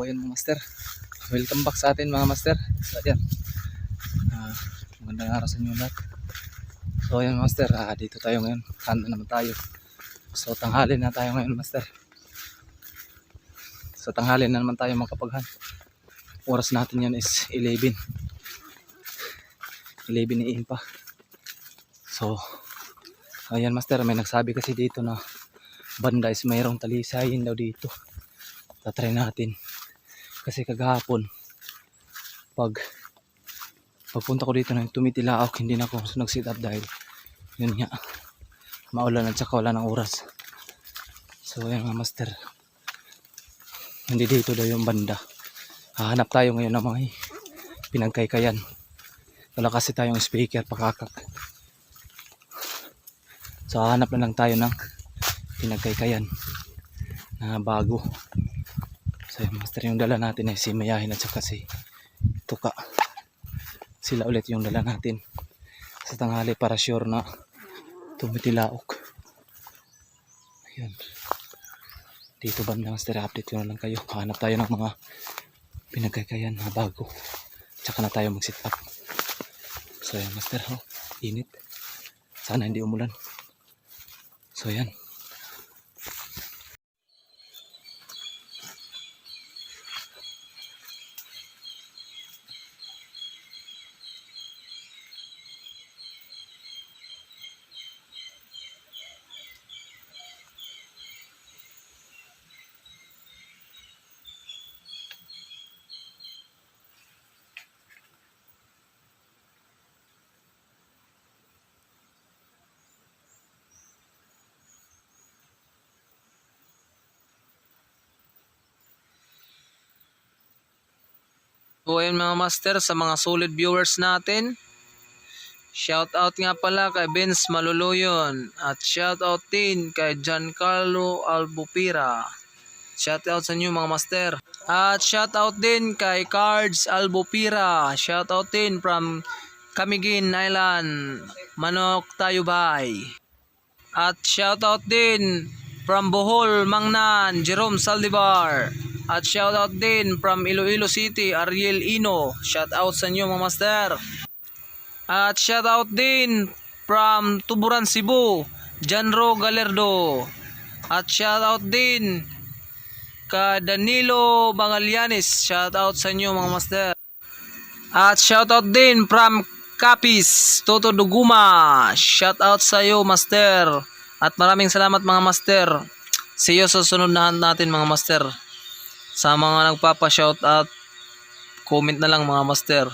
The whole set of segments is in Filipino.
ayun mga master, welcome back sa atin mga master. So ayan, magandang araw sa inyo lahat. So ayan master, dito tayo ngayon, handa naman tayo. So tanghali na tayo ngayon master. So tanghali na naman tayo makapaghan. Oras natin yan is 11 AM pa. So ayan master, may nagsabi kasi dito na banda is mayroong talisayin daw dito. Tatry natin. Kasi kagahapon pagpunta ko dito na tumitilaok, hindi na ako nag-sit up dahil yun nga, maulan at saka wala ng oras. So ayan mga master, hindi dito daw yung banda. Hahanap tayo ngayon ng mga pinagkaykayan. Wala kasi tayong speaker pakakak. So hahanap na lang tayo ng pinagkaykayan na bago. So yung master, yung dala natin ay si Mayahin at saka si Tuka. Sila ulit yung dala natin sa tanghali para sure na tumitilaok. Ayun. Dito banda master, update ko na lang kayo. Hanap tayo ng mga pinagkaykayan na bago. Tsaka na tayo mag-sit up. So yan master, init. Sana hindi umulan. So yan. So ayun mga master, sa mga solid viewers natin, shout out nga pala kay Vince Maluluyon at shout out din kay Giancarlo Albupira. Shout out sa inyo mga master. At shout out din kay Cards Albupira. Shout out din from Camiguin Island, Manok Tayo Bay. At shout out din from Bohol, Mangnan, Jerome Saldivar. At shout out din from Iloilo City, Ariel Ino. Shout out sa inyo mga master. At shout out din from Tuburan, Cebu, Janro Galerdo. At shout out din ka Danilo Bangalianis. Shout out sa inyo mga master. At shout out din from Capiz, Toto Duguma. Shout out sa iyo master. At maraming salamat mga master. See you sa sunod na natin mga master. Sa mga nagpapa-shout out, comment na lang mga master.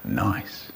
Nice.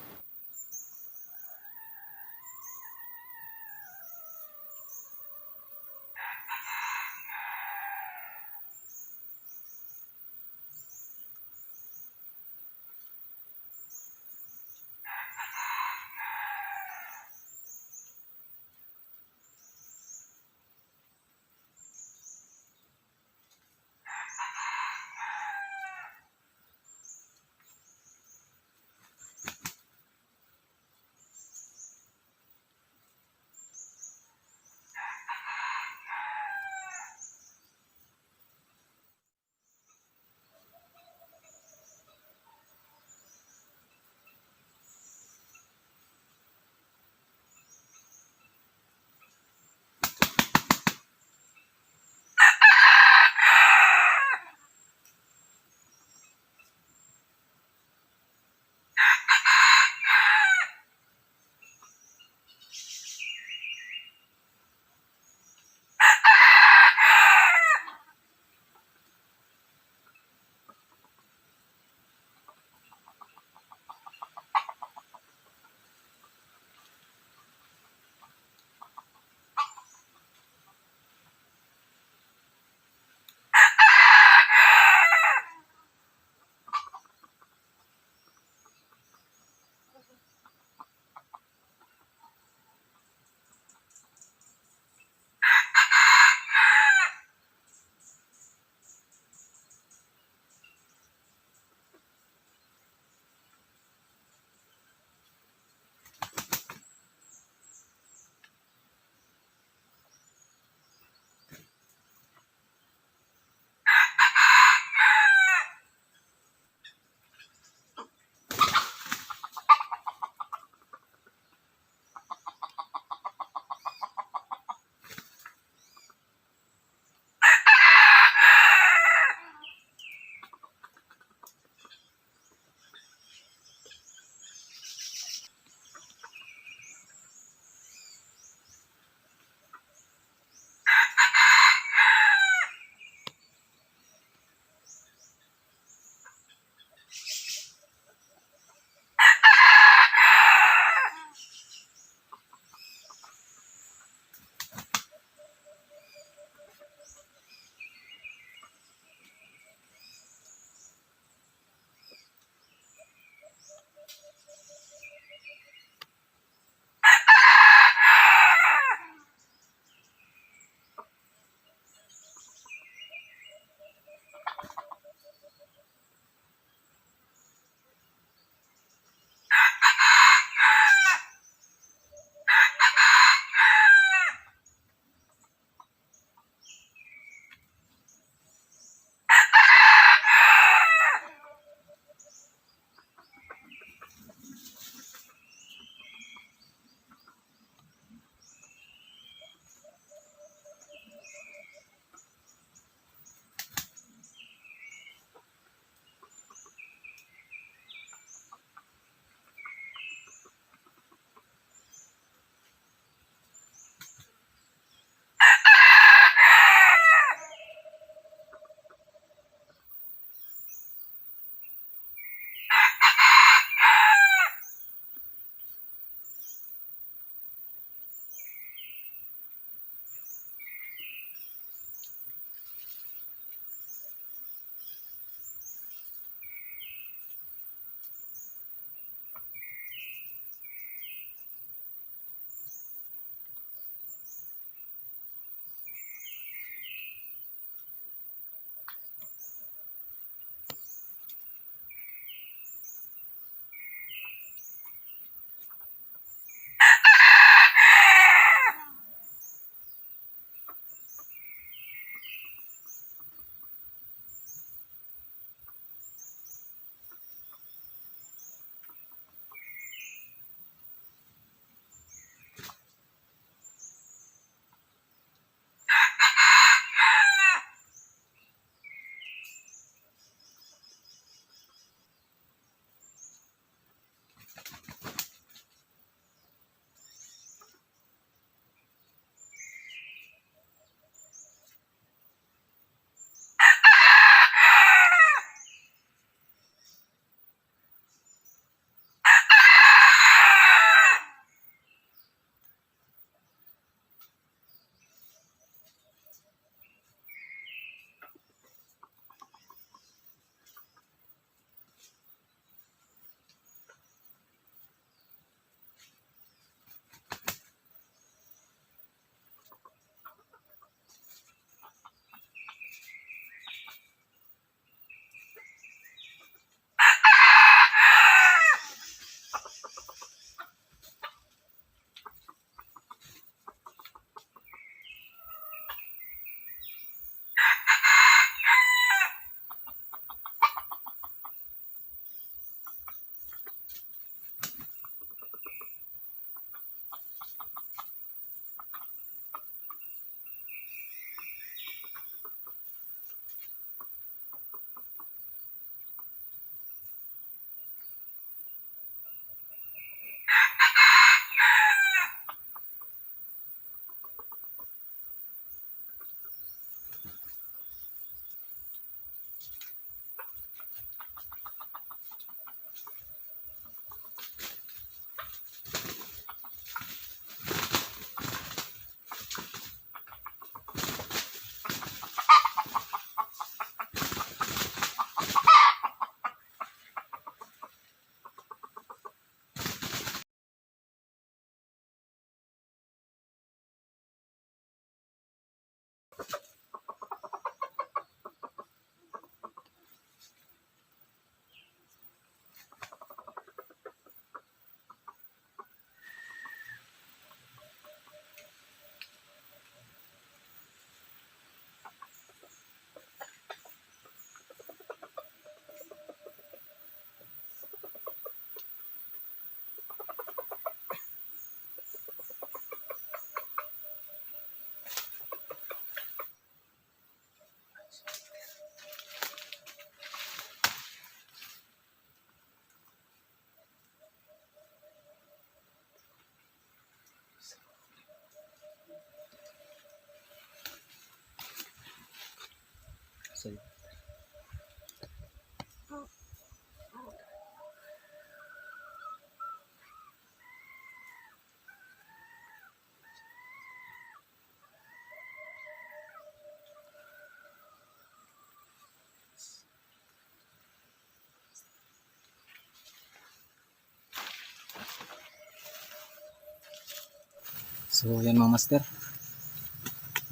So yan mga master.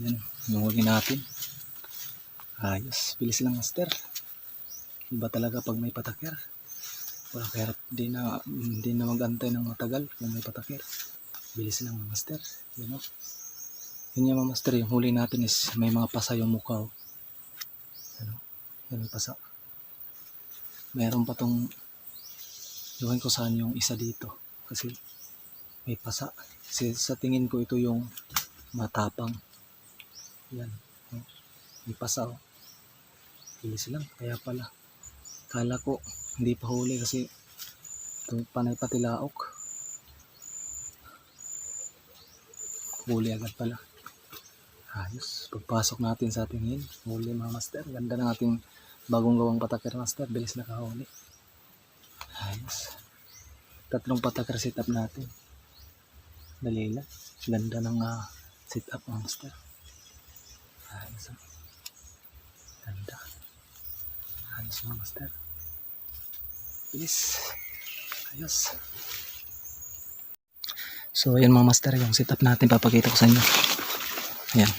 Yan, yung huli natin. Ayos, bilis lang master. Iba talaga pag may patakir. Wala kaya di na mag-antay ng matagal kung may patakir. Bilis lang mga master. Yan o. Yun yung mga master, yung huli natin is may mga pasa yung mukha. Yan o. Yan may pasa. Meron pa tong gawin ko saan yung isa dito. Kasi may pasa. Kasi sa tingin ko ito yung matapang. Yan. May pasa o. Bilis lang. Kaya pala. Kala ko hindi pa huli kasi itong panay pati laok. Huli agad pala. Ayos. Pagpasok natin sa ating hin. Huli mga master. Ganda ng ating bagong gawang patakir master. Bilis nakahuli. Ayos. 3 patakir sit up natin. Dali lang. Ganda ng sit up mga master. Ayos. Ganda. Ayos mga master. Bilis. Ayos. So ayan mga master, yung setup natin papakita ko sa inyo. Ayan.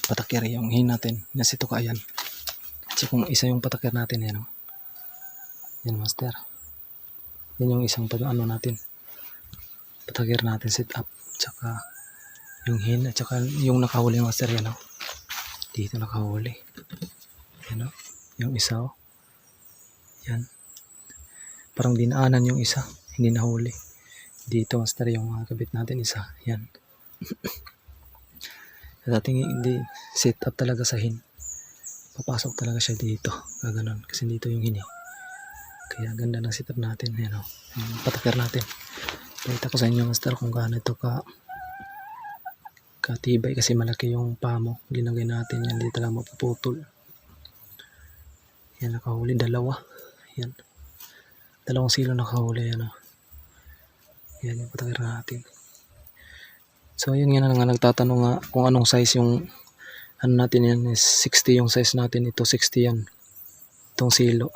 Patakir yung hin natin. Nasito ka ayan. So kung isa yung patakir natin yan. Yan master. Yan yung isang ano natin. Patakir natin setup. Tsaka yung hin at tsaka yung nakahuli master yan. Dito nakahuli. Yan o. Yung isa o. Yan. Parang dinaanan yung isa. Hindi nahuli. Dito master yung kabit natin isa. Yan. Sa ating hindi set up talaga sa hin. Papasok talaga siya dito. Gaganon. Kasi dito yung hin eh. Kaya ganda ng setup natin. Yan o. Yung patakir natin. Pakita ko sa inyo master kung gaano ito katibay. Kasi malaki yung pamo. Ginagay natin yan. Dito lang mapuputol. Yan nakahuli. 2. Yan. 2 silo nakahuli. Yan o. Yan yung patakir natin. So yun nga nga nagtatanong nga kung anong size yung ano natin yan is 60 yung size natin. Ito 60 yan. Itong silo.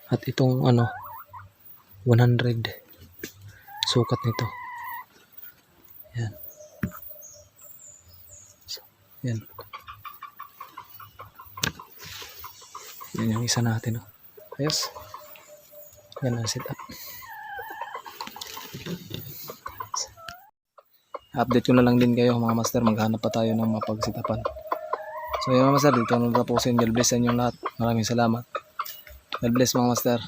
At itong 100. Sukat nito. Yan. So, yan. Yan yung isa natin. Ayos. Yan ang setup. Update ko na lang din kayo mga master. Maghanap pa tayo ng mapagsitapan. So yun mga master. Dito na tapusin. God bless sa inyong lahat. Maraming salamat. God bless mga master.